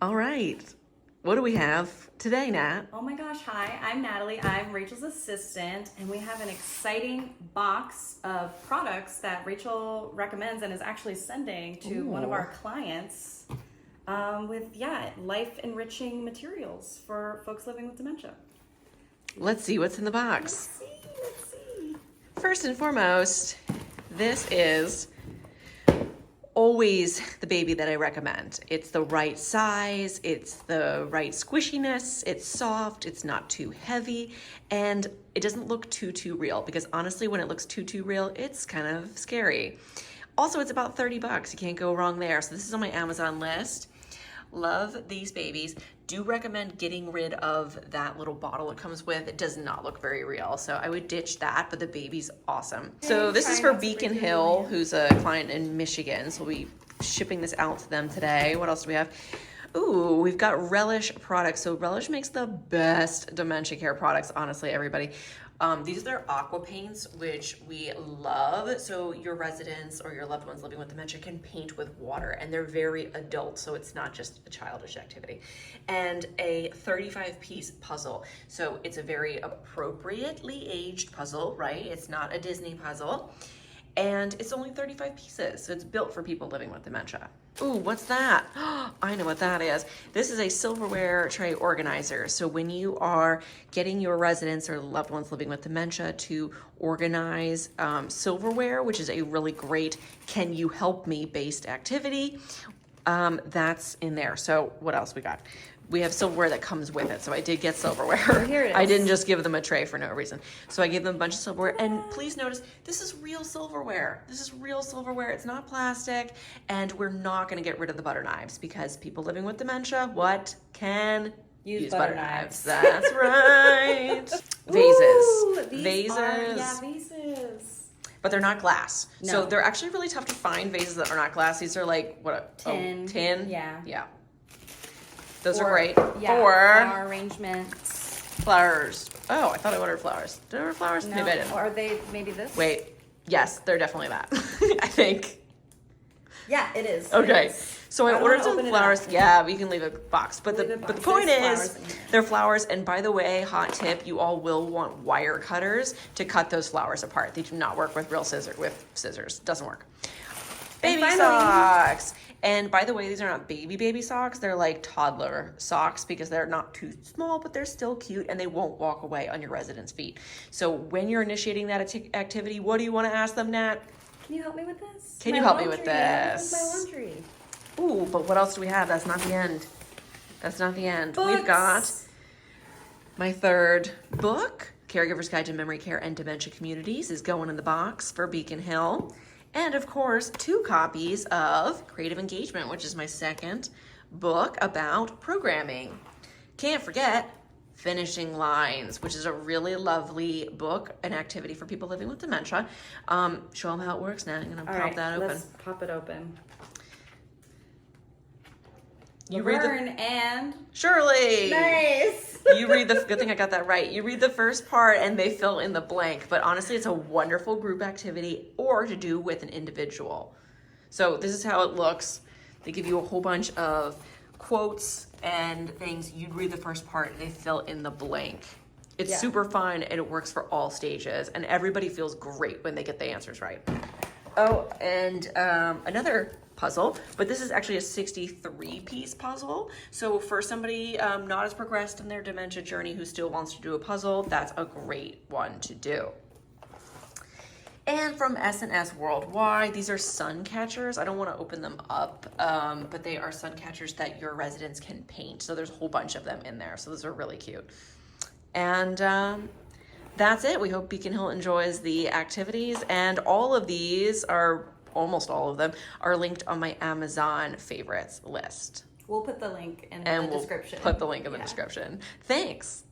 All right. What do we have today, Nat? Oh my gosh, hi, I'm Natalie. I'm Rachel's assistant, and we have an exciting box of products that Rachel recommends and is actually sending to one of our clients with life-enriching materials for folks living with dementia. Let's see what's in the box. Let's see. First and foremost, this is always the baby that I recommend. It's the right size, it's the right squishiness, it's soft, it's not too heavy, and it doesn't look too real, because honestly, when it looks too real, it's kind of scary. Also, it's about $30. You can't go wrong there. So this is on my Amazon list. Love these babies. Do recommend getting rid of that little bottle it comes with. It does not look very real, so I would ditch that, but the baby's awesome. So this is for Beacon Hill, who's a client in Michigan, so we'll be shipping this out to them today. What else do we have? Ooh, we've got Relish products. So Relish makes the best dementia care products, honestly, everybody. These are their aqua paints, which we love. So your residents or your loved ones living with dementia can paint with water, and they're very adult, so it's not just a childish activity. And a 35-piece puzzle. So it's a very appropriately aged puzzle, right? It's not a Disney puzzle. And it's only 35 pieces, so it's built for people living with dementia. Ooh, what's that? I know what that is. This is a silverware tray organizer. So when you are getting your residents or loved ones living with dementia to organize silverware, which is a really great can you help me based activity, that's in there. So what else we got? We have silverware that comes with it. So I did get silverware. Oh, here it is. I didn't just give them a tray for no reason. So I gave them a bunch of silverware. And please notice, this is real silverware. This is real silverware. It's not plastic. And we're not going to get rid of the butter knives, because people living with dementia, what can Use butter knives. That's right. Vases. Ooh, Vases. Vases. But they're not glass. No. So they're actually really tough to find vases that are not glass. These are like, what? Tin. Tin? Yeah. Yeah. Those are great. Yeah, Or flower arrangements. flowers. Oh, I thought I ordered flowers. Did I order flowers? No, Maybe I didn't. or are they maybe this? Wait. Yes, they're definitely that. I think. Yeah, it is. Okay. It is. So I don't ordered wanna some open it flowers. up. Yeah, we can leave a box. But Leave the a but the box. point There's is, flowers in here. they're flowers. And by the way, hot tip: you all will want wire cutters to cut those flowers apart. They do not work with scissors. Doesn't work. Baby finally- socks. And by the way, these are not baby socks. They're like toddler socks, because they're not too small, but they're still cute, and they won't walk away on your residents' feet. So when you're initiating that activity, what do you want to ask them, Nat? Can you help me with this? Can you help me with This this? is my laundry. Ooh, but what else do we have? That's not the end. That's not the end. Books. We've got my third book, Caregiver's Guide to Memory Care and Dementia Communities, is going in the box for Beacon Hill. And of course, 2 copies of Creative Engagement, which is my second book about programming. Can't forget Finishing Lines, which is a really lovely book, an activity for people living with dementia. Show them how it works now. I'm going to All pop right, that open. let's pop it open. You read Laverne and Shirley. nice. You read the good thing I got that right. You read the first part and they fill in the blank. But honestly, it's a wonderful group activity or to do with an individual. So this is how it looks. They give you a whole bunch of quotes and things. You read the first part and they fill in the blank. It's super fun and it works for all stages. And everybody feels great when they get the answers right. Oh, and another puzzle, but this is actually a 63-piece puzzle. So for somebody not as progressed in their dementia journey who still wants to do a puzzle, that's a great one to do. And from S&S Worldwide, these are sun catchers. I don't want to open them up, but they are sun catchers that your residents can paint. So there's a whole bunch of them in there. So those are really cute. And that's it. We hope Beacon Hill enjoys the activities, and all of these are, almost all of them, are linked on my Amazon favorites list. We'll put the link in And the we'll description. put the link in the description. Thanks.